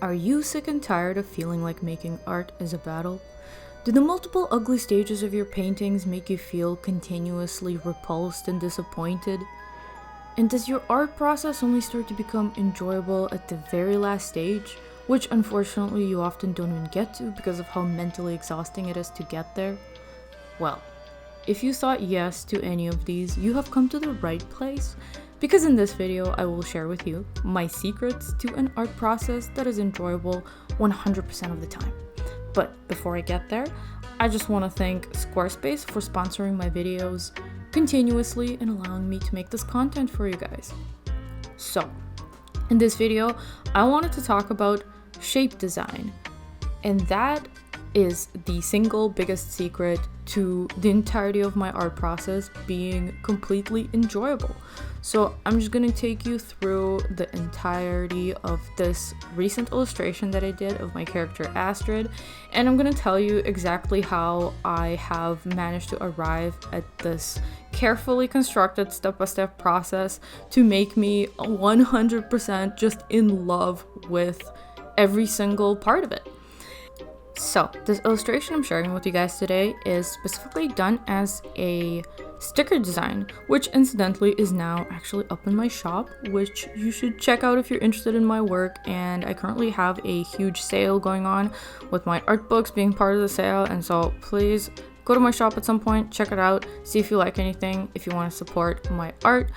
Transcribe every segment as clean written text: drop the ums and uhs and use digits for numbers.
Are you sick and tired of feeling like making art is a battle? Do the multiple ugly stages of your paintings make you feel continuously repulsed and disappointed? And does your art process only start to become enjoyable at the very last stage, which unfortunately you often don't even get to because of how mentally exhausting it is to get there? Well, if you thought yes to any of these, you have come to the right place, because in this video I will share with you my secrets to an art process that is enjoyable 100% of the time. But before I get there, I just want to thank Squarespace for sponsoring my videos continuously and allowing me to make this content for you guys. So, in this video, I wanted to talk about shape design, and that is the single biggest secret to the entirety of my art process being completely enjoyable. So I'm just gonna take you through the entirety of this recent illustration that I did of my character Astrid, and I'm gonna tell you exactly how I have managed to arrive at this carefully constructed step-by-step process to make me 100% just in love with every single part of it. So, this illustration I'm sharing with you guys today is specifically done as a sticker design, which incidentally is now actually up in my shop, which you should check out if you're interested in my work. And I currently have a huge sale going on with my art books being part of the sale, and so please go to my shop at some point, check it out, see if you like anything, if you want to support my art.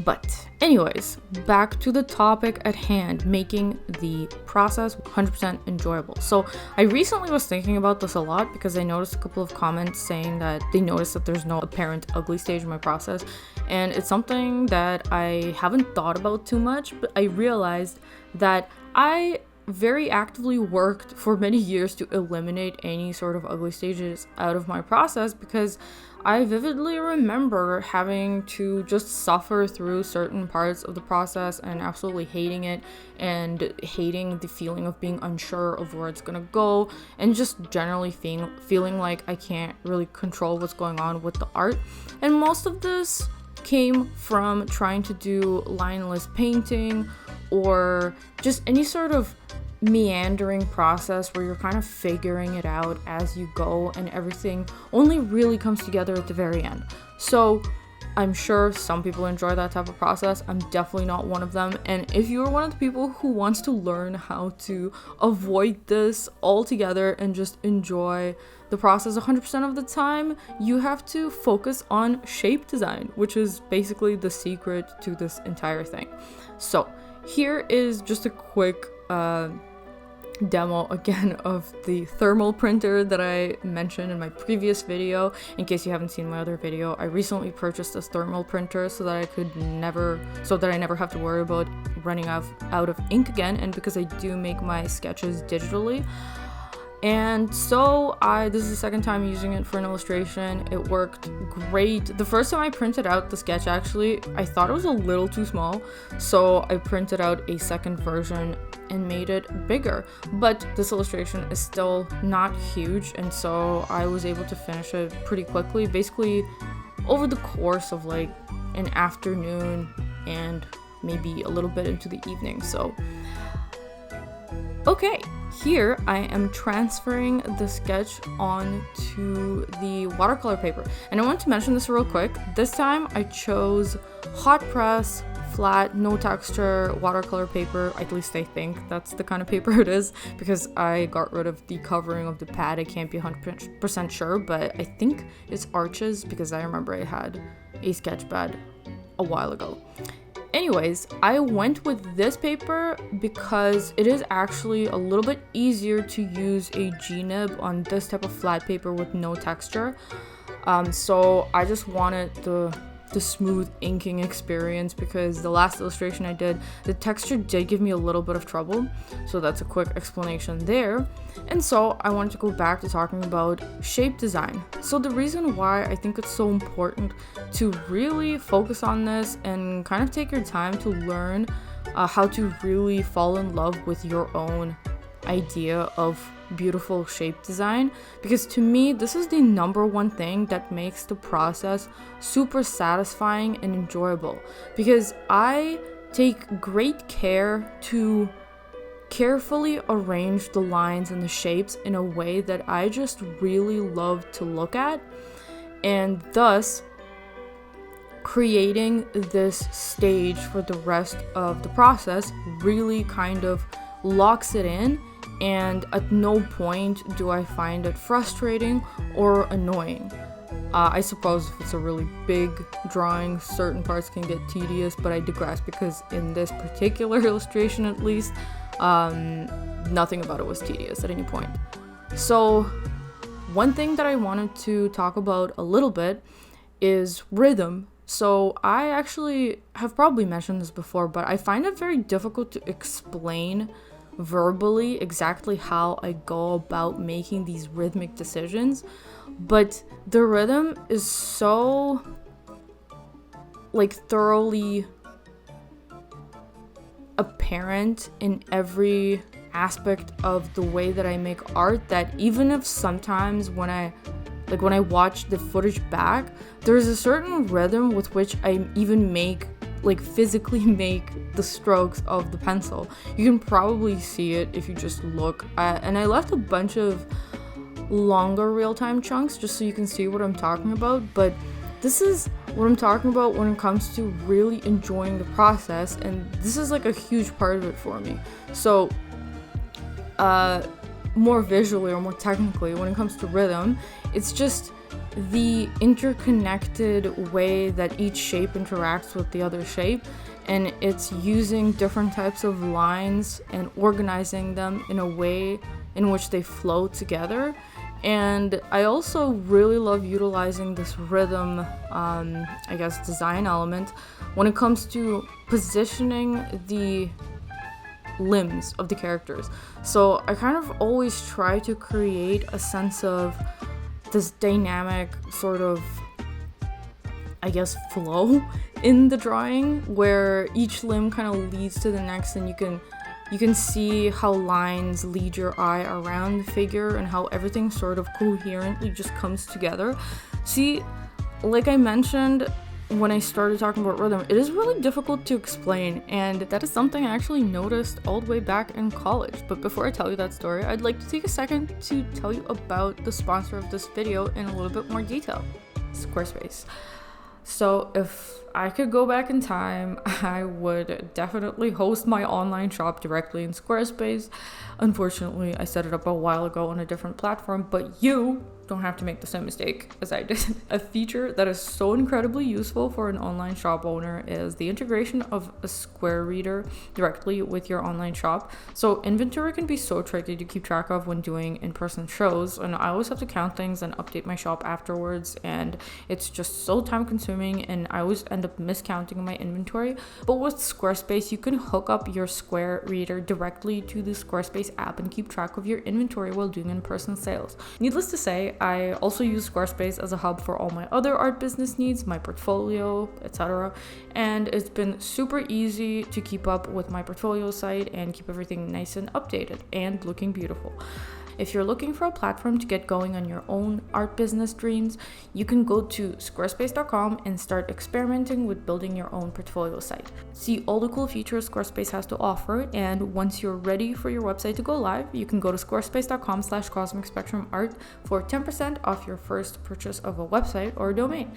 But anyways, back to the topic at hand, making the process 100% enjoyable. So I recently was thinking about this a lot because I noticed a couple of comments saying that they noticed that there's no apparent ugly stage in my process. And it's something that I haven't thought about too much, but I realized that I very actively worked for many years to eliminate any sort of ugly stages out of my process, because I vividly remember having to just suffer through certain parts of the process and absolutely hating it, and hating the feeling of being unsure of where it's gonna go, and just generally feeling like I can't really control what's going on with the art. And most of this came from trying to do lineless painting, or just any sort of meandering process where you're kind of figuring it out as you go, and everything only really comes together at the very end. So I'm sure some people enjoy that type of process. I'm definitely not one of them, and if you're one of the people who wants to learn how to avoid this altogether and just enjoy the process 100% of the time, you have to focus on shape design, which is basically the secret to this entire thing. So here is just a quick demo again of the thermal printer that I mentioned in my previous video. In case you haven't seen my other video, I recently purchased this thermal printer so that I never have to worry about running out of ink again, and because I do make my sketches digitally. And so this is the second time using it for an illustration. It worked great. The first time I printed out the sketch, actually, I thought it was a little too small, so I printed out a second version and made it bigger. But this illustration is still not huge, and so I was able to finish it pretty quickly, basically over the course of like an afternoon and maybe a little bit into the evening. So okay, here I am transferring the sketch onto the watercolor paper. And I want to mention this real quick. This time I chose hot press, flat, no texture watercolor paper. At least I think that's the kind of paper it is, because I got rid of the covering of the pad. I can't be 100% sure, but I think it's Arches, because I remember I had a sketch pad a while ago. Anyways, I went with this paper because it is actually a little bit easier to use a G-nib on this type of flat paper with no texture. So I just wanted the smooth inking experience, because the last illustration I did, the texture did give me a little bit of trouble. So that's a quick explanation there. And so I wanted to go back to talking about shape design. So the reason why I think it's so important to really focus on this and kind of take your time to learn how to really fall in love with your own idea of beautiful shape design, because to me this is the number one thing that makes the process super satisfying and enjoyable, because I take great care to carefully arrange the lines and the shapes in a way that I just really love to look at, and thus creating this stage for the rest of the process really kind of locks it in, and at no point do I find it frustrating or annoying. I suppose if it's a really big drawing, certain parts can get tedious, but I digress because in this particular illustration at least, nothing about it was tedious at any point. So one thing that I wanted to talk about a little bit is rhythm. So I actually have probably mentioned this before, but I find it very difficult to explain verbally exactly how I go about making these rhythmic decisions. But the rhythm is so thoroughly apparent in every aspect of the way that I make art that even if sometimes when I watch the footage back, there's a certain rhythm with which I even physically make the strokes of the pencil. You can probably see it if you just look and I left a bunch of longer real-time chunks just so you can see what I'm talking about, but this is what I'm talking about when it comes to really enjoying the process, and this is a huge part of it for me. So more visually or more technically, when it comes to rhythm, it's just the interconnected way that each shape interacts with the other shape, and it's using different types of lines and organizing them in a way in which they flow together. And I also really love utilizing this rhythm, design element when it comes to positioning the limbs of the characters. So I kind of always try to create a sense of this dynamic sort of, flow in the drawing where each limb kind of leads to the next, and you can see how lines lead your eye around the figure and how everything sort of coherently just comes together. See, like I mentioned when I started talking about rhythm, it is really difficult to explain, and that is something I actually noticed all the way back in college. But before I tell you that story, I'd like to take a second to tell you about the sponsor of this video in a little bit more detail, Squarespace. So if I could go back in time, I would definitely host my online shop directly in Squarespace. Unfortunately, I set it up a while ago on a different platform, but you don't have to make the same mistake as I did. A feature that is so incredibly useful for an online shop owner is the integration of a Square Reader directly with your online shop. So inventory can be so tricky to keep track of when doing in-person shows, and I always have to count things and update my shop afterwards, and it's just so time consuming, and I always end up miscounting my inventory. But with Squarespace, you can hook up your Square Reader directly to the Squarespace app and keep track of your inventory while doing in-person sales. Needless to say, I also use Squarespace as a hub for all my other art business needs, my portfolio, etc. And it's been super easy to keep up with my portfolio site and keep everything nice and updated and looking beautiful. If you're looking for a platform to get going on your own art business dreams, you can go to squarespace.com and start experimenting with building your own portfolio site. See all the cool features Squarespace has to offer, and once you're ready for your website to go live, you can go to squarespace.com/cosmicspectrumart for 10% off your first purchase of a website or a domain.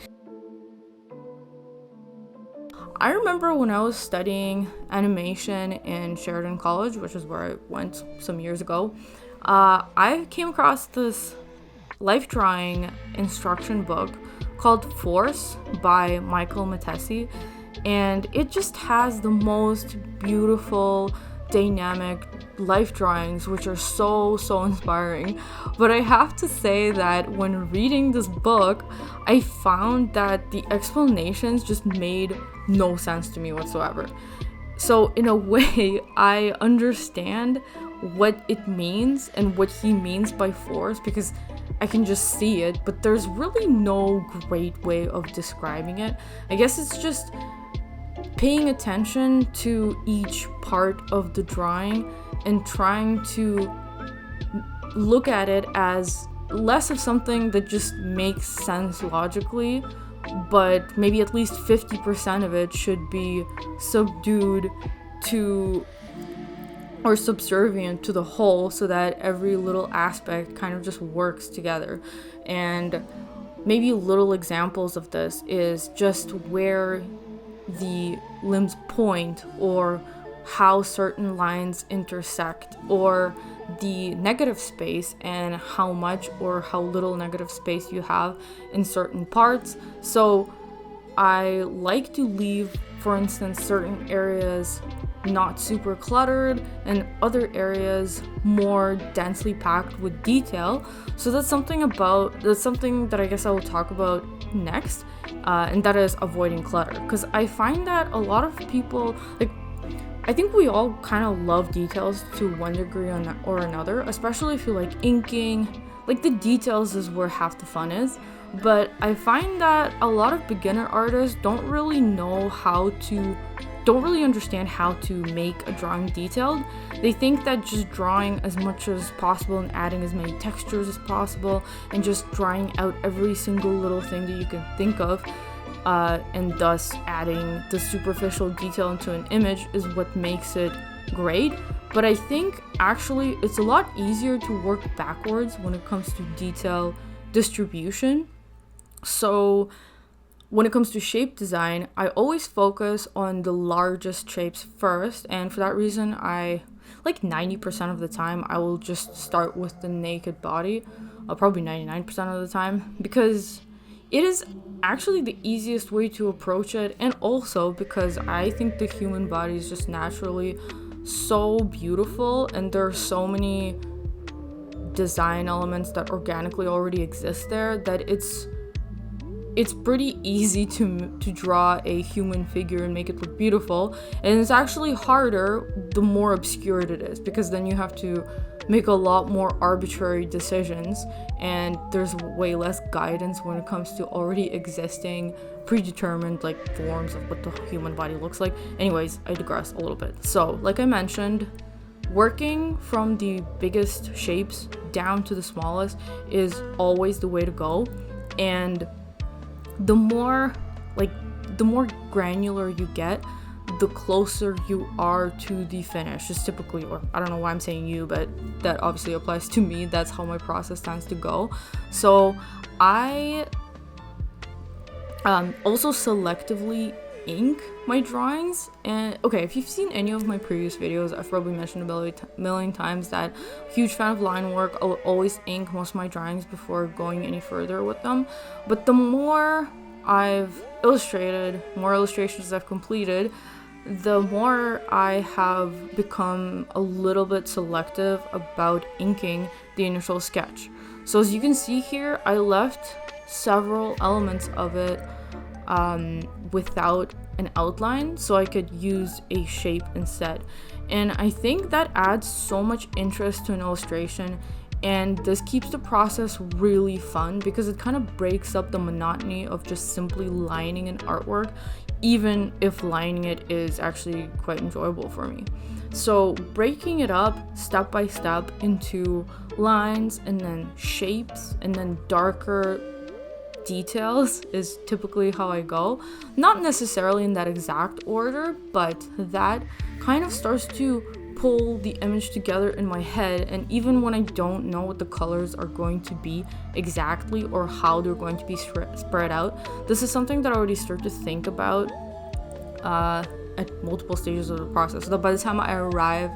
I remember when I was studying animation in Sheridan College, which is where I went some years ago, I came across this life drawing instruction book called Force by Michael Matesi, and it just has the most beautiful, dynamic life drawings, which are so inspiring. But I have to say that when reading this book, I found that the explanations just made no sense to me whatsoever. So in a way, I understand what it means and what he means by force because I can just see it, but there's really no great way of describing it. I guess it's just paying attention to each part of the drawing and trying to look at it as less of something that just makes sense logically, but maybe at least 50% of it should be subdued to or subservient to the whole, so that every little aspect kind of just works together. And maybe little examples of this is just where the limbs point, or how certain lines intersect, or the negative space and how much or how little negative space you have in certain parts. So I like to leave, for instance, certain areas not super cluttered and other areas more densely packed with detail. So that's something that I guess I will talk about next, and that is avoiding clutter, because I find that a lot of people, like, I think we all kind of love details to one degree or another, especially if you like inking. Like, the details is where half the fun is. But I find that a lot of beginner artists don't really understand how to make a drawing detailed. They think that just drawing as much as possible and adding as many textures as possible and just drawing out every single little thing that you can think of, and thus adding the superficial detail into an image, is what makes it great. But I think actually it's a lot easier to work backwards when it comes to detail distribution. So when it comes to shape design, I always focus on the largest shapes first, and for that reason, I like 90% of the time I will just start with the naked body, probably 99% of the time, because it is actually the easiest way to approach it, and also because I think the human body is just naturally so beautiful, and there are so many design elements that organically already exist there that it's pretty easy to draw a human figure and make it look beautiful. And it's actually harder the more obscured it is, because then you have to make a lot more arbitrary decisions, and there's way less guidance when it comes to already existing predetermined like forms of what the human body looks like. Anyways, I digress a little bit. So like I mentioned, working from the biggest shapes down to the smallest is always the way to go. And the more granular you get, the closer you are to the finish. Just typically, or I don't know why I'm saying you, but that obviously applies to me. That's how my process tends to go. So I also selectively ink my drawings. And okay, if you've seen any of my previous videos, I've probably mentioned a million times that I'm a huge fan of line work. I'll always ink most of my drawings before going any further with them. But the more I've illustrated, more illustrations I've completed, the more I have become a little bit selective about inking the initial sketch. So as you can see here, I left several elements of it without an outline, so I could use a shape instead. And I think that adds so much interest to an illustration, and this keeps the process really fun because it kind of breaks up the monotony of just simply lining an artwork, even if lining it is actually quite enjoyable for me. So breaking it up step by step into lines and then shapes and then darker details is typically how I go. Not necessarily in that exact order, but that kind of starts to pull the image together in my head. And even when I don't know what the colors are going to be exactly or how they're going to be spread out, this is something that I already start to think about at multiple stages of the process, so that by the time I arrive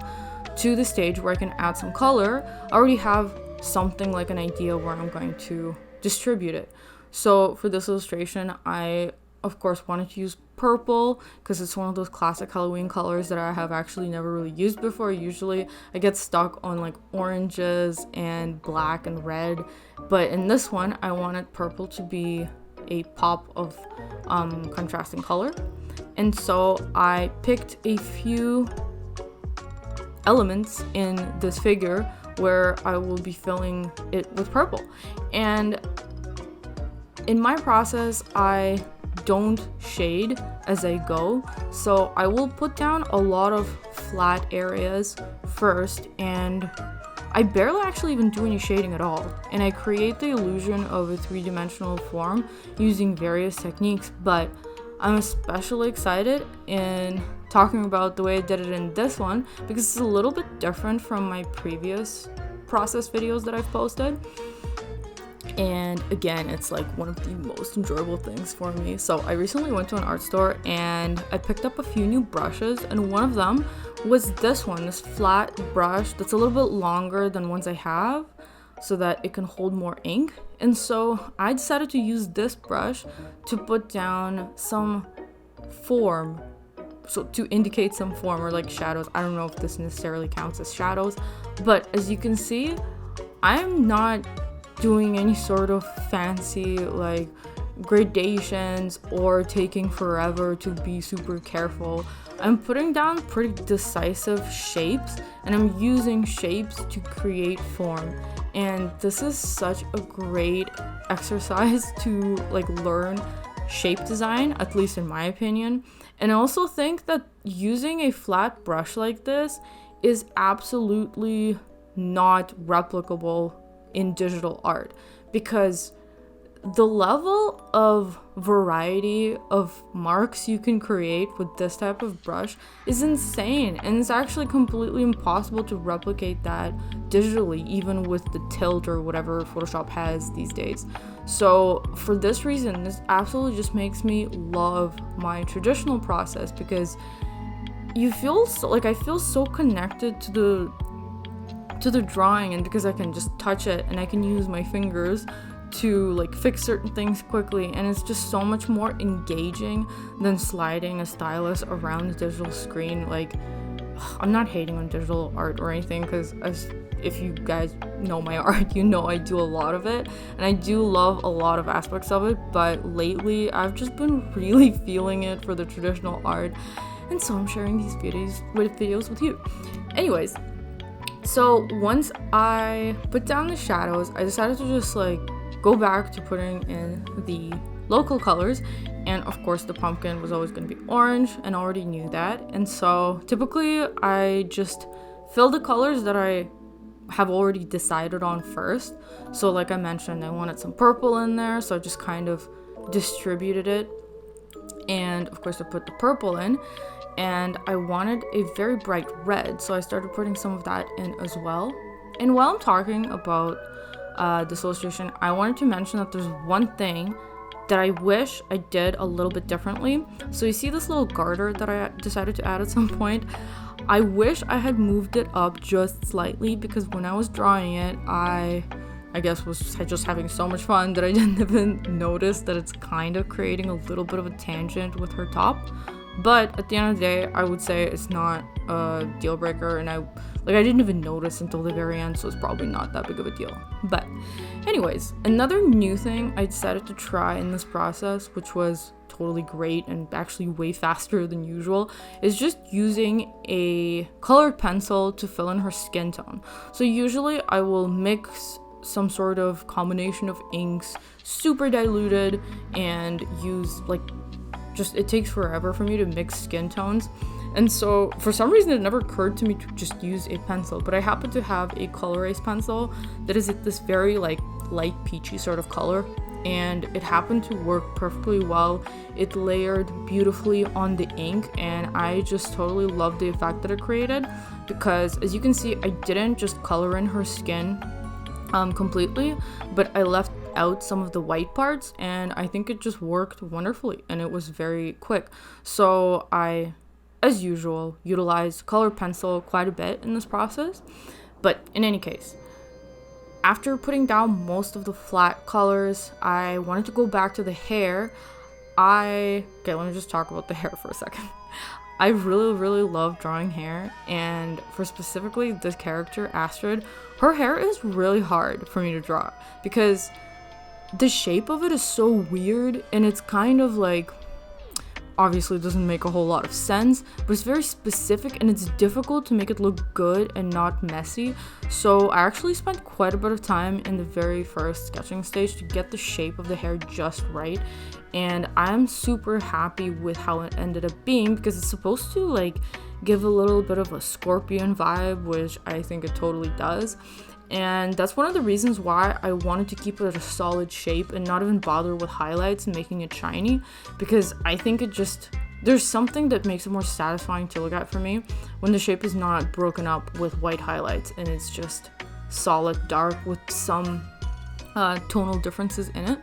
to the stage where I can add some color, I already have something like an idea where I'm going to distribute it. So for this illustration, I of course wanted to use purple because it's one of those classic Halloween colors that I have actually never really used before. Usually I get stuck on like oranges and black and red, but in this one I wanted purple to be a pop of contrasting color. And so I picked a few elements in this figure where I will be filling it with purple. And in my process, I don't shade as I go, so I will put down a lot of flat areas first, and I barely actually even do any shading at all, and I create the illusion of a three-dimensional form using various techniques. But I'm especially excited in talking about the way I did it in this one because it's a little bit different from my previous process videos that I've posted. And again, it's like one of the most enjoyable things for me. So I recently went to an art store and I picked up a few new brushes, and one of them was this one, this flat brush that's a little bit longer than ones I have so that it can hold more ink. And so I decided to use this brush to put down some form, so to indicate some form or like shadows. I don't know if this necessarily counts as shadows, but as you can see, I'm not doing any sort of fancy like gradations or taking forever to be super careful. I'm putting down pretty decisive shapes, and I'm using shapes to create form. And this is such a great exercise to like learn shape design, at least in my opinion. And I also think that using a flat brush like this is absolutely not replicable in digital art, because the level of variety of marks you can create with this type of brush is insane, and it's actually completely impossible to replicate that digitally, even with the tilt or whatever Photoshop has these days. So for this reason, this absolutely just makes me love my traditional process, because you feel so, like I feel so connected to the drawing, and because I can just touch it and I can use my fingers to like fix certain things quickly, and it's just so much more engaging than sliding a stylus around the digital screen. Like, I'm not hating on digital art or anything, because if you guys know my art, you know I do a lot of it and I do love a lot of aspects of it, but lately I've just been really feeling it for the traditional art, and so I'm sharing these videos with you. Anyways, so once I put down the shadows, I decided to just like go back to putting in the local colors, and of course the pumpkin was always going to be orange, and I already knew that. And so typically I just fill the colors that I have already decided on first. So like I mentioned, I wanted some purple in there, so I just kind of distributed it, and of course I put the purple in, and I wanted a very bright red, so I started putting some of that in as well. And while I'm talking about dissociation, I wanted to mention that there's one thing that I wish I did a little bit differently. So you see this little garter that I decided to add at some point? I wish I had moved it up just slightly, because when I was drawing it, I guess was just having so much fun that I didn't even notice that it's kind of creating a little bit of a tangent with her top. But at the end of the day, I would say it's not a deal breaker, and I didn't even notice until the very end, so it's probably not that big of a deal. But anyways, another new thing I decided to try in this process, which was totally great and actually way faster than usual, is just using a colored pencil to fill in her skin tone. So usually I will mix some sort of combination of inks, super diluted, and use like, just it takes forever for me to mix skin tones. And so for some reason it never occurred to me to just use a pencil, but I happen to have a color erase pencil that is this very like light peachy sort of color, and it happened to work perfectly well. It layered beautifully on the ink, and I just totally loved the effect that it created, because as you can see, I didn't just color in her skin completely, but I left out some of the white parts, and I think it just worked wonderfully, and it was very quick. So I, as usual, utilized colored pencil quite a bit in this process. But in any case, after putting down most of the flat colors, I wanted to go back to the hair. Okay, let me just talk about the hair for a second. I really love drawing hair, and for specifically this character, Astrid, her hair is really hard for me to draw, because the shape of it is so weird, and it's kind of like, obviously it doesn't make a whole lot of sense, but it's very specific, and it's difficult to make it look good and not messy. So I actually spent quite a bit of time in the very first sketching stage to get the shape of the hair just right, and I'm super happy with how it ended up being, because it's supposed to like give a little bit of a scorpion vibe, which I think it totally does. And that's one of the reasons why I wanted to keep it at a solid shape and not even bother with highlights and making it shiny, because I think it just there's something that makes it more satisfying to look at for me when the shape is not broken up with white highlights and it's just solid dark with some tonal differences in it.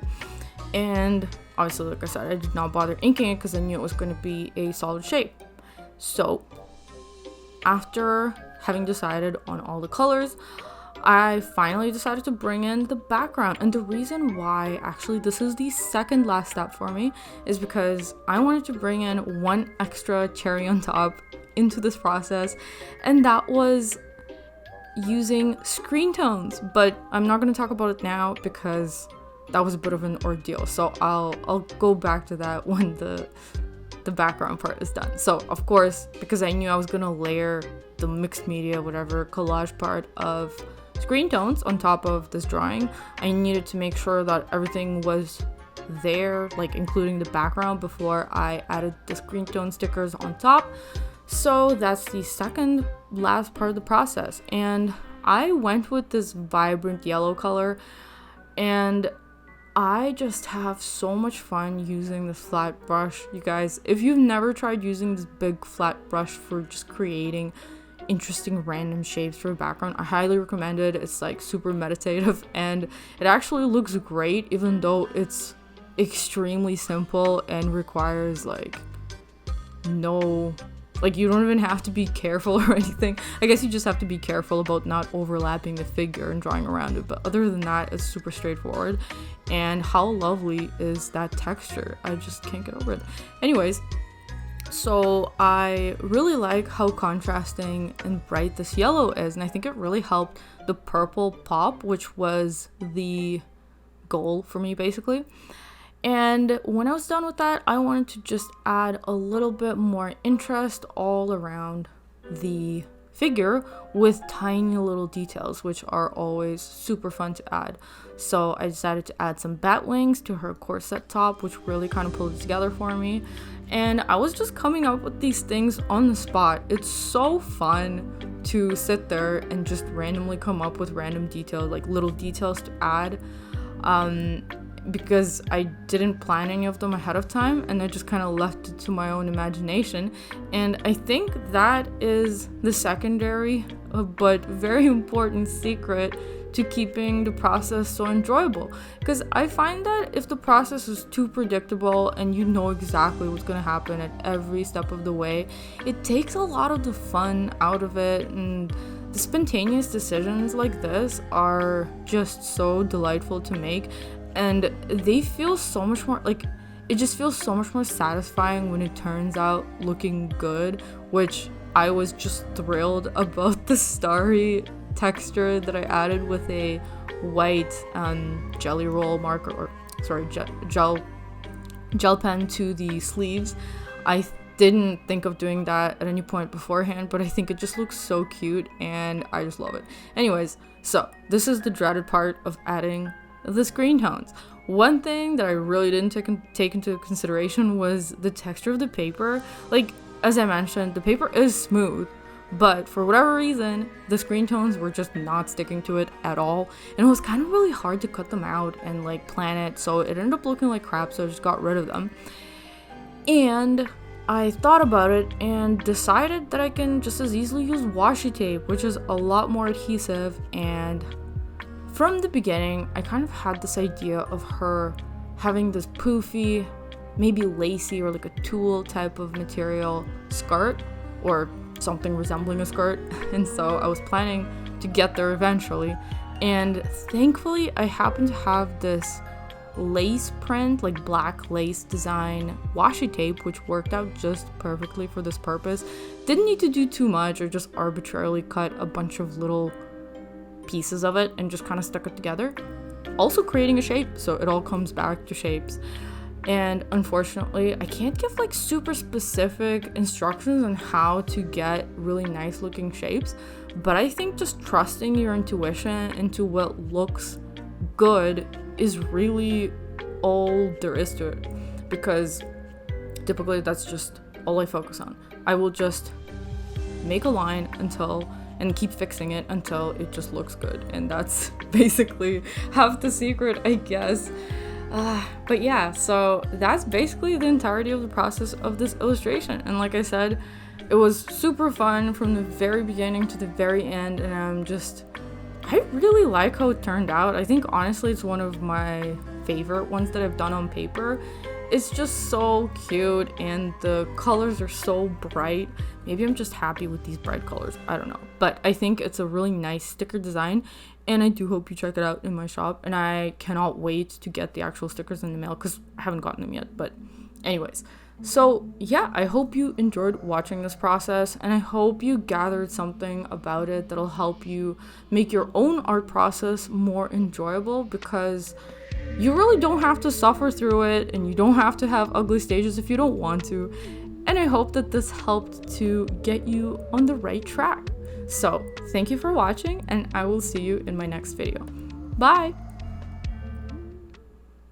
And obviously, like I said, I did not bother inking it because I knew it was going to be a solid shape. So after having decided on all the colors, I finally decided to bring in the background. And the reason why actually this is the second last step for me is because I wanted to bring in one extra cherry on top into this process, and that was using screen tones. But I'm not going to talk about it now because that was a bit of an ordeal, so I'll go back to that when the background part is done. So of course, because I knew I was gonna layer the mixed media, whatever, collage part of screen tones on top of this drawing, I needed to make sure that everything was there, like including the background, before I added the screen tone stickers on top. So that's the second last part of the process, and I went with this vibrant yellow color, and I just have so much fun using this flat brush. You guys, if you've never tried using this big flat brush for just creating interesting random shapes for a background, I highly recommend it. It's like super meditative and it actually looks great, even though it's extremely simple and requires like you don't even have to be careful or anything. I guess you just have to be careful about not overlapping the figure and drawing around it, but other than that, it's super straightforward. And how lovely is that texture? I just can't get over it. Anyways, so I really like how contrasting and bright this yellow is, and I think it really helped the purple pop, which was the goal for me basically. And when I was done with that, I wanted to just add a little bit more interest all around the figure with tiny little details, which are always super fun to add. So I decided to add some bat wings to her corset top, which really kind of pulled it together for me. And I was just coming up with these things on the spot. It's so fun to sit there and just randomly come up with random details, like little details to add. Because I didn't plan any of them ahead of time, and I just kind of left it to my own imagination. And I think that is the secondary but very important secret to keeping the process so enjoyable, because I find that if the process is too predictable and you know exactly what's going to happen at every step of the way, it takes a lot of the fun out of it. And the spontaneous decisions like this are just so delightful to make, and they feel so much more like, it just feels so much more satisfying when it turns out looking good, which I was just thrilled about the starry texture that I added with a white jelly roll marker, or sorry, gel pen to the sleeves. I didn't think of doing that at any point beforehand, but I think it just looks so cute and I just love it. Anyways, so this is the dreaded part of adding the screen tones. One thing that I really didn't take into consideration was the texture of the paper. Like, as I mentioned, the paper is smooth, but for whatever reason, the screen tones were just not sticking to it at all, and it was kind of really hard to cut them out and like plan it, so it ended up looking like crap, so I just got rid of them. And I thought about it and decided that I can just as easily use washi tape, which is a lot more adhesive. And from the beginning, I kind of had this idea of her having this poofy, maybe lacy or like a tulle type of material skirt, or something resembling a skirt. And so I was planning to get there eventually. And thankfully, I happened to have this lace print, like black lace design washi tape, which worked out just perfectly for this purpose. Didn't need to do too much, or just arbitrarily cut a bunch of little pieces of it and just kind of stuck it together, also creating a shape, so it all comes back to shapes. And unfortunately, I can't give like super specific instructions on how to get really nice looking shapes, but I think just trusting your intuition into what looks good is really all there is to it, because typically that's just all I focus on. I will just make a line and keep fixing it until it just looks good, and that's basically half the secret, I guess. But yeah, so that's basically the entirety of the process of this illustration. And like I said, it was super fun from the very beginning to the very end, and I really like how it turned out. I think honestly it's one of my favorite ones that I've done on paper. It's just so cute and the colors are so bright. Maybe I'm just happy with these bright colors, I don't know. But I think it's a really nice sticker design, and I do hope you check it out in my shop, and I cannot wait to get the actual stickers in the mail because I haven't gotten them yet. But anyways, so yeah, I hope you enjoyed watching this process, and I hope you gathered something about it that'll help you make your own art process more enjoyable, because you really don't have to suffer through it, and you don't have to have ugly stages if you don't want to. And I hope that this helped to get you on the right track. So thank you for watching, and I will see you in my next video. Bye!